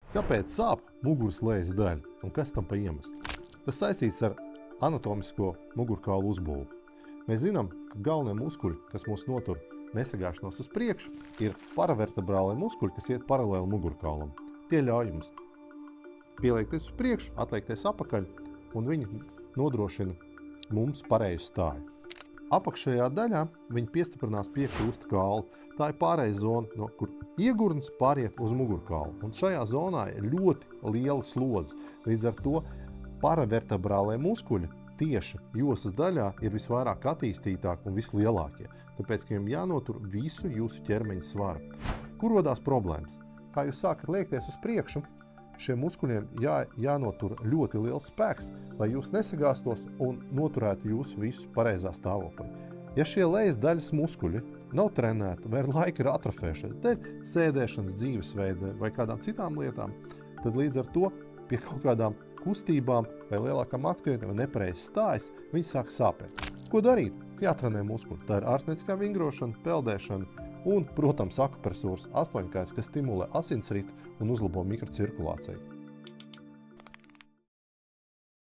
Kāpēc sāp muguras lejas daļa un kas tam pa iemeslu? Tas saistīts ar anatomisko mugurkaulu uzbūvi. Mēs zinām, ka galvenie muskuļi, kas mūs notur nesagāšanos uz priekšu, ir paravertebrālie muskuļi, kas iet paralēli mugurkaulam. Tie ļauj jums pieliekties uz priekšu, atliekties apakaļ, un viņi nodrošina mums pareizu stāju. Apakšējā daļā viņi piestiprinās pie krusta kaula. Tā ir pārējais zona, no kur iegurns pāriet uz mugurkaulu. Un šajā zonā ir ļoti liela slodze. Līdz ar to paravertebrālie muskuļi tieši josas daļā ir visvairāk attīstītāki un vislielākie. Tāpēc, ka jums jānotur visu jūsu ķermeņa svaru. Kur rodās problēmas? Kā jūs sākat liekties uz priekšu, šiem muskuļiem jānotur ļoti liels spēks, lai jūs nesagāstos un noturētu jūs visu pareizā stāvoklī. Ja šie lejas daļas muskuļi nav trenēti vai ar laiku ir atrofējušies dēļ sēdēšanas, dzīvesveida vai kādām citām lietām, tad līdz ar to pie kaut kādām kustībām vai lielākām aktivitātēm vai nepareizas stājas, viņi sāk sāpēt. Ko darīt? Jātrenē muskuļi. Tā ir ārstnieciskā vingrošana, peldēšana un, protams, akupresūras astoņkājs, kas stimulē asinsritu un uzlabo mikrocirkulāciju.